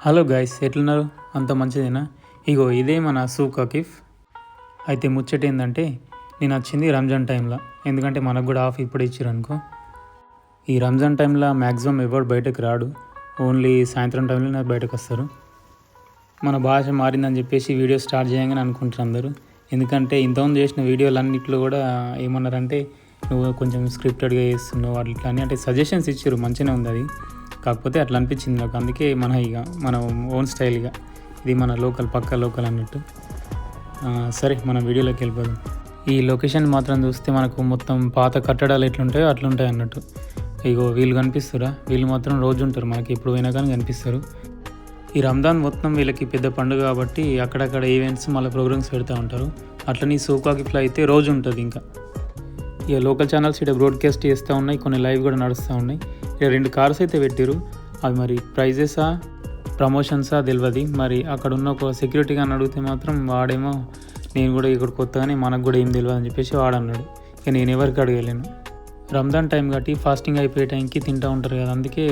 Hello guys, ఎట్లున్నారు? అంత మంచిదేనా? ఇగో ఇదే మన సూకాకిఫ్. అయితే ముచ్చట ఏంటంటే, నేను వచ్చింది రంజాన్ టైంలో. ఎందుకంటే మనకు కూడా ఆఫ్ ఇప్పుడు ఇచ్చారు అనుకో. ఈ రంజాన్ టైంలో మ్యాక్సిమం ఎవరు బయటకు రాడు. ఓన్లీ సాయంత్రం టైంలో నాకు బయటకు వస్తారు. మన భాష మారిందని చెప్పేసి వీడియో స్టార్ట్ చేయగానే అనుకుంటారు అందరూ. ఎందుకంటే ఇంతకుముందు చేసిన వీడియోలన్నింటిలో కూడా ఏమన్నారంటే, నువ్వు కొంచెం స్క్రిప్టెడ్గా చేస్తున్నావు అట్లా అని అంటే సజెషన్స్ ఇచ్చారు. మంచిగానే ఉంది అది. కాకపోతే అట్లా అనిపించింది నాకు. అందుకే మన ఓన్ స్టైల్గా ఇది మన పక్క లోకల్ అన్నట్టు. సరే, మన వీడియోలోకి వెళ్ళిపోదాం. ఈ లొకేషన్ మాత్రం చూస్తే మనకు మొత్తం పాత కట్టడాలు ఎట్లుంటాయో అట్లుంటాయి అన్నట్టు. ఇగో వీళ్ళు కనిపిస్తారా? వీళ్ళు మాత్రం రోజు ఉంటారు, మనకి ఎప్పుడు పోయినా కానీ కనిపిస్తారు. ఈ రంజాన్ మొత్తం వీళ్ళకి పెద్ద పండుగ కాబట్టి అక్కడక్కడ ఈవెంట్స్ మళ్ళీ ప్రోగ్రామ్స్ పెడతా ఉంటారు. అట్లనే సూకాకిఫ్లో అయితే రోజు ఉంటుంది. ఇంకా ఇక లోకల్ ఛానల్స్ ఇక్కడ బ్రాడ్కాస్ట్ చేస్తూ ఉన్నాయి, కొన్ని లైవ్ కూడా నడుస్తూ ఉన్నాయి. ఇక్కడ 2 కార్స్ అయితే పెట్టారు. అవి మరి ప్రైజెసా ప్రమోషన్సా తెలియదు. మరి అక్కడ ఉన్న ఒక సెక్యూరిటీ గాని అడిగితే మాత్రం వాడేమో నేను కూడా ఇక్కడ కొత్తగానే మనకు కూడా ఏం తెలియదు అని చెప్పేసి వాడన్నాడు. ఇక నేను ఎవరికి అడగలేను. రంజాన్ టైం కాబట్టి ఫాస్టింగ్ అయిపోయే టైంకి తింటూ ఉంటారు కదా, అందుకే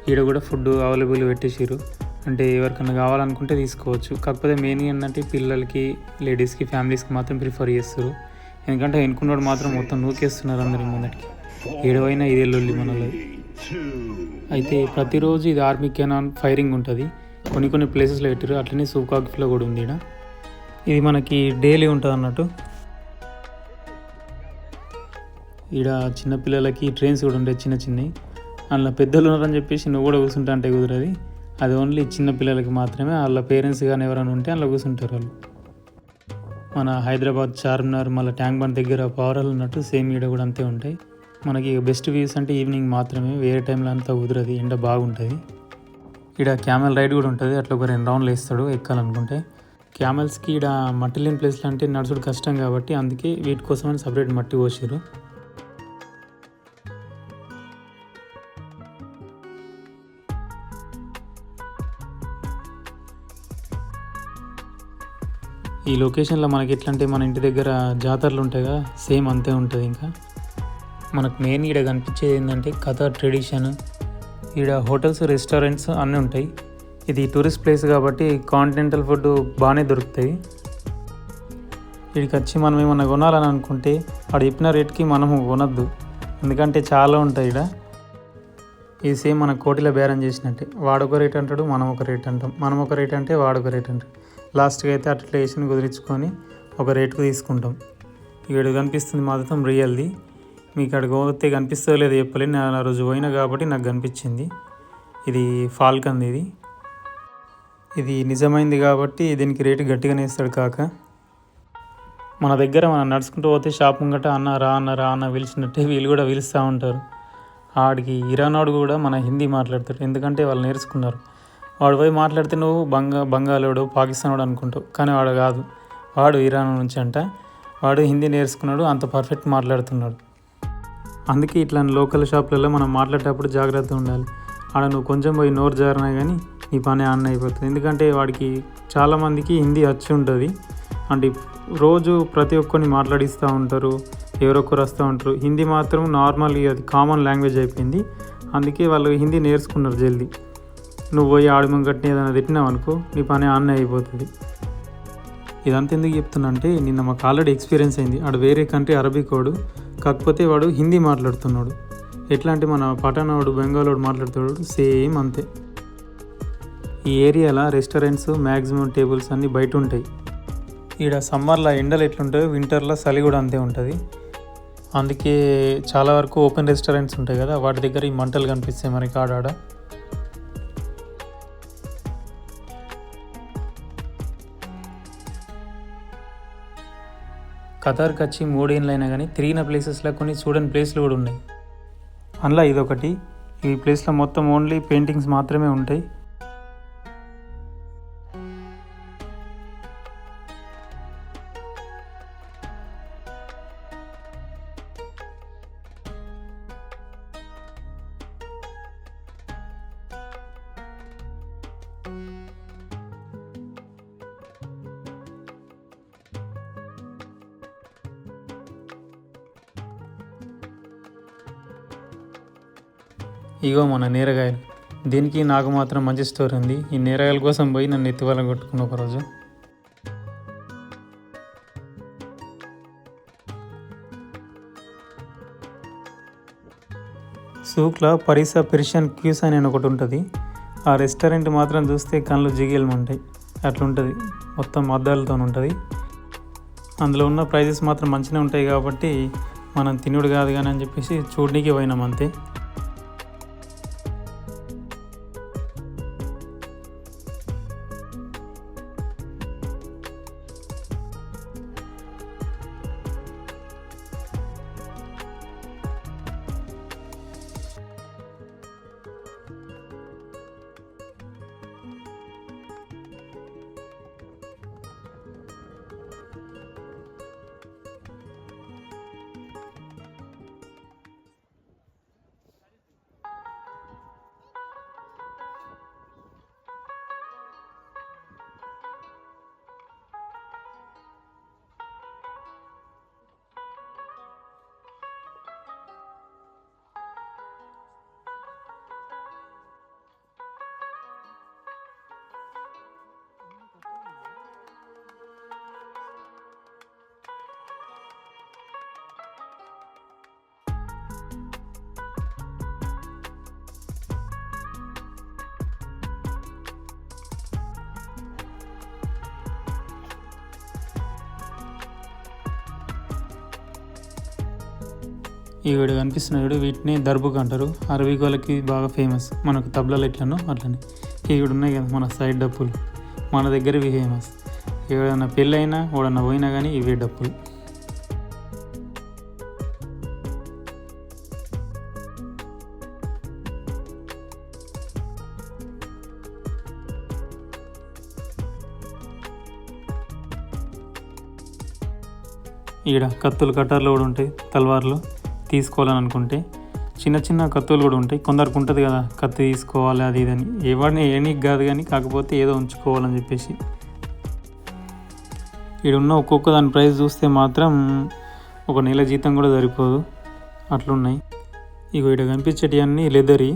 ఈడ కూడా ఫుడ్ అవైలబుల్ పెట్టేసారు. అంటే ఎవరికన్నా కావాలనుకుంటే తీసుకోవచ్చు. కాకపోతే మెయిన్ ఏంటంటే పిల్లలకి, లేడీస్కి, ఫ్యామిలీస్కి మాత్రం ప్రిఫర్ చేస్తారు. ఎందుకంటే ఎన్నుకున్నాడు మాత్రం మొత్తం నూకేస్తున్నారు అందరి ముందటికి. ఏడవైనా ఇదే లొల్లి మనలో. అయితే ప్రతిరోజు ఇది ఆర్మీ కెనాన్ ఫైరింగ్ ఉంటుంది. కొన్ని ప్లేసెస్లో పెట్టారు. అట్లనే సూకాకిఫ్లో కూడా ఉంది. ఇది మనకి డైలీ ఉంటుంది అన్నట్టు. ఈడ చిన్నపిల్లలకి ట్రైన్స్ కూడా ఉంటాయి, చిన్నవి. అందులో పెద్దలు ఉన్నారని చెప్పేసి నువ్వు కూడా కూర్చుంటా అంటే కుదరది. అది ఓన్లీ చిన్నపిల్లలకి మాత్రమే. వాళ్ళ పేరెంట్స్ కానీ ఎవరైనా ఉంటే అందులో కూర్చుంటారు వాళ్ళు. మన హైదరాబాద్ చార్మినార్ మళ్ళీ ట్యాంక్ బండ్ దగ్గర పవరాలు ఉన్నట్టు సేమ్ ఈడ కూడా అంతే ఉంటాయి. మనకి బెస్ట్ వ్యూస్ అంటే ఈవినింగ్ మాత్రమే, వేరే టైంలో అంతా కుదరదు, ఎండ బాగుంటుంది. ఇక్కడ క్యామెల్ రైడ్ కూడా ఉంటుంది. అట్లా ఒక 2 రౌండ్లు వేస్తాడు ఎక్కాలనుకుంటే. క్యామెల్స్కి ఇక్కడ మట్టి లేని ప్లేస్లు అంటే నడుచుడు కష్టం కాబట్టి అందుకే వీటి కోసమని సపరేట్ మట్టి పోసారు. ఈ లొకేషన్లో మనకి ఎట్లా అంటే మన ఇంటి దగ్గర జాతరలు ఉంటాయిగా, సేమ్ అంతే ఉంటుంది. ఇంకా మనకు మెయిన్ ఈడ కనిపించేది ఏంటంటే ఖతార్ ట్రెడిషన్. ఈడ హోటల్స్, రెస్టారెంట్స్ అన్నీ ఉంటాయి. ఇది టూరిస్ట్ ప్లేస్ కాబట్టి కాంటినెంటల్ ఫుడ్ బాగానే దొరుకుతాయి. వీడికి వచ్చి మనం ఏమన్నా కొనాలని అనుకుంటే వాడు చెప్పిన రేట్కి మనము కొనద్దు, ఎందుకంటే చాలా ఉంటాయి ఈడ. ఇది సేమ్ మన కోటిలో బేరం చేసినట్టే. వాడొక రేట్ అంటాడు, మనం ఒక రేట్ అంటాం. మనం ఒక రేట్ అంటే వాడొక రేట్ అంటాడు. లాస్ట్కి అయితే అట్లా వేసి కుదిరించుకొని ఒక రేటుకు తీసుకుంటాం. ఇక్కడ కనిపిస్తుంది మాత్రం రియల్ది. మీకు అక్కడికి పోతే కనిపిస్తుందో లేదో చెప్పలేదు. నేను ఆ రోజు పోయినా కాబట్టి నాకు కనిపించింది. ఇది ఫాల్కన్. ఇది నిజమైంది కాబట్టి దీనికి రేటు గట్టిగానే ఇస్తాడు కాక. మన దగ్గర మనం నడుచుకుంటూ పోతే షాప్ ముంగట అన్న రా అన్న పిలిచినట్టే వీళ్ళు కూడా పిలుస్తూ ఉంటారు. ఆడికి ఇరాన్ వాడు కూడా మన హిందీ మాట్లాడతాడు, ఎందుకంటే వాళ్ళు నేర్చుకున్నారు. వాడు పోయి మాట్లాడితే నువ్వు బంగాళోడు, పాకిస్తాన్ వాడు అనుకుంటావు, కానీ వాడు కాదు. వాడు ఇరాన్ నుంచి అంట. వాడు హిందీ నేర్చుకున్నాడు, అంత పర్ఫెక్ట్ మాట్లాడుతున్నాడు. అందుకే ఇట్లా లోకల్ షాపులలో మనం మాట్లాడేటప్పుడు జాగ్రత్త ఉండాలి. ఆడ నువ్వు కొంచెం పోయి నోరు జారినా కానీ నీ పని ఆన్ అయిపోతుంది. ఎందుకంటే వాడికి చాలామందికి హిందీ వచ్చి ఉంటుంది. అంటే రోజు ప్రతి ఒక్కరిని మాట్లాడిస్తూ ఉంటారు, ఎవరొక్కరు వస్తూ ఉంటారు. హిందీ మాత్రం నార్మల్, అది కామన్ లాంగ్వేజ్ అయిపోయింది. అందుకే వాళ్ళు హిందీ నేర్చుకున్నారు జల్దీ. నువ్వు పోయి ఆడి ముంగట్ని ఏదైనా తిట్టినావు అనుకో, నీ పని ఆన్ అయిపోతుంది. ఇదంతా ఎందుకు చెప్తున్నా అంటే, నిన్న మాకు ఆల్రెడీ ఎక్స్పీరియన్స్ అయింది. ఆడు వేరే కంట్రీ అరబిక్ వాడు, కాకపోతే వాడు హిందీ మాట్లాడుతున్నాడు. ఎట్లా అంటే మన పఠానవాడు, బెంగాలోడు మాట్లాడుతున్నాడు, సేమ్ అంతే. ఈ ఏరియాలో రెస్టారెంట్స్ మ్యాక్సిమం టేబుల్స్ అన్నీ బయట ఉంటాయి. ఈడ సమ్మర్లో ఎండలు ఎట్లుంటాయో వింటర్లో చలి కూడా అంతే ఉంటుంది. అందుకే చాలా వరకు ఓపెన్ రెస్టారెంట్స్ ఉంటాయి కదా, వాటి దగ్గర ఈ మంటలు కనిపిస్తాయి మనకి ఆడాడ. ఖతార్కి వచ్చి 3 ఏళ్ళు అయినా కానీ తిరిగిన ప్లేసెస్లో కొన్ని చూడని ప్లేస్లు కూడా ఉన్నాయి. అందులో ఇదొకటి. ఈ ప్లేస్లో మొత్తం ఓన్లీ పెయింటింగ్స్ మాత్రమే ఉంటాయి. ఇగో మన నేరగాయలు దీనికి నాకు మాత్రం మంచి స్టోరీ ఉంది. ఈ నేరగాయల కోసం పోయి నన్ను ఎత్తివాళ్ళ కొట్టుకున్న ఒకరోజు. సూక్లో పరిసా పెర్షియన్ క్యూస్ అని ఒకటి ఉంటుంది. ఆ రెస్టారెంట్ మాత్రం చూస్తే కళ్ళు జిగేలమంటాయి, అట్లుంటుంది. మొత్తం అద్దాలతో ఉంటుంది. అందులో ఉన్న ప్రైజెస్ మాత్రం మంచిగా ఉంటాయి కాబట్టి మనం తినుడు కాదు కానీ అని చెప్పేసి చూడడానికి పోయినాం అంతే. ఈ వీడు కనిపిస్తున్న వీడు వీటిని దర్బుక్ అంటారు. అరబిక్ వాళ్ళకి బాగా ఫేమస్. మనకు తబలాలు ఎట్లనో అట్లనే ఇవి ఉన్నాయి కదా మన సైడ్ డప్పులు, మన దగ్గర ఇవి ఫేమస్. ఎవడన్నా పెళ్ళైనా ఎవడన్నా పోయినా కానీ ఇవే డప్పులు. ఈడ కత్తులు కటార్లు కూడా ఉంటాయి, తల్వార్లు తీసుకోవాలని అనుకుంటే. చిన్న చిన్న కత్తులు కూడా ఉంటాయి. కొందరికి ఉంటుంది కదా కత్తి తీసుకోవాలి అది ఇదని, ఎవరిని ఏనికి కాదు కానీ కాకపోతే ఏదో ఉంచుకోవాలని చెప్పేసి. ఈడున్న ఒక్కొక్క దాని ప్రైస్ చూస్తే మాత్రం ఒక నెల జీతం కూడా సరిపోదు, అట్లున్నాయి. ఇక ఇక్కడ కనిపించేటి అన్నీ లెదరీ,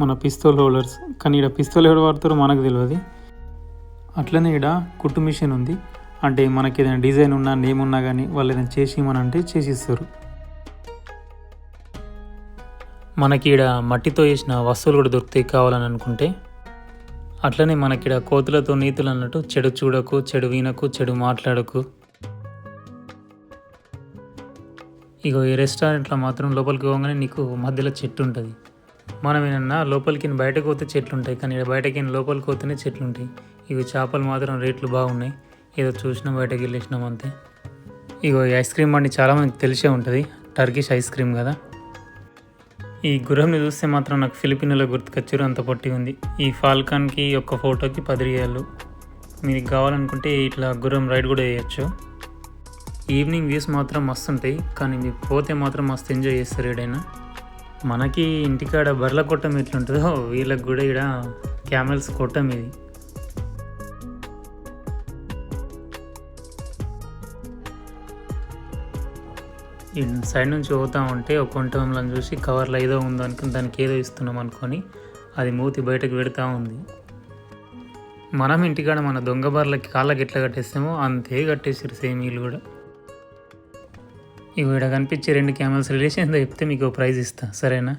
మన పిస్తోల్ హోల్డర్స్. కానీ ఇక్కడ పిస్తోల్ ఎవరు వాడతారో మనకు తెలియదు. అట్లనే ఇక్కడ కుట్టు మిషన్ ఉంది. అంటే మనకి ఏదైనా డిజైన్ ఉన్నా నేమ్ ఉన్నా కానీ వాళ్ళు ఏదైనా చేసి ఇవ్వమంటే చేసిస్తారు. మనకి ఇక్కడ మట్టితో చేసిన వస్తువులు కూడా దొరుకుతాయి కావాలని అనుకుంటే. అట్లనే మనకి ఇక్కడ కోతులతో నీతులు అన్నట్టు, చెడు చూడకు, చెడు వినకు, చెడు మాట్లాడకు. ఇగో ఈ రెస్టారెంట్లో మాత్రం లోపలికి పోగానే నీకు మధ్యలో చెట్టు ఉంటుంది. మనం ఏమన్నా లోపలికి బయటకు పోతే చెట్లు ఉంటాయి, కానీ ఇక్కడ బయటకి లోపలికి పోతేనే చెట్లు ఉంటాయి. ఇవి చేపలు మాత్రం రేట్లు బాగున్నాయి. ఏదో చూసినా బయటకు వెళ్ళేసినాం అంతే. ఇగో ఈ ఐస్ క్రీమ్ బండి చాలామందికి తెలిసే ఉంటుంది, టర్కిష్ ఐస్ క్రీమ్ కదా. ఈ గుర్రంని చూస్తే మాత్రం నాకు ఫిలిపిన్లో గుర్తుకొచ్చారు, అంత పొట్టి ఉంది. ఈ ఫాల్కాన్కి ఒక్క ఫోటోకి 10 రియాలు. మీకు కావాలనుకుంటే ఇట్లా గుర్రం రైడ్ కూడా చేయొచ్చు. ఈవినింగ్ వ్యూస్ మాత్రం మస్తు ఉంటాయి, కానీ మీరు పోతే మాత్రం మస్తు ఎంజాయ్ చేస్తారు ఏడైనా. మనకి ఇంటికాడ బర్ల కొట్టం ఎట్లుంటుందో వీళ్ళకి కూడా ఇక్కడ క్యామెల్స్ కొట్టం ఇది. ఈ సైడ్ నుంచి పోతా ఉంటే ఒక కొంటంలో చూసి కవర్లో ఏదో ఉందో అనుకుని దానికి ఏదో ఇస్తున్నాం అనుకొని అది మూతి బయటకు పెడతా ఉంది. మనం ఇంటికాడ మన దొంగ బార్లకి కాళ్ళకి ఎట్లా కట్టేస్తామో అంతే కట్టేసారు సేమ్ వీళ్ళు కూడా. ఇవి ఇక్కడ కనిపించే 2 క్యామెల్స్ రిలేషన్ చెప్తే మీకు ప్రైజ్ ఇస్తా, సరేనా?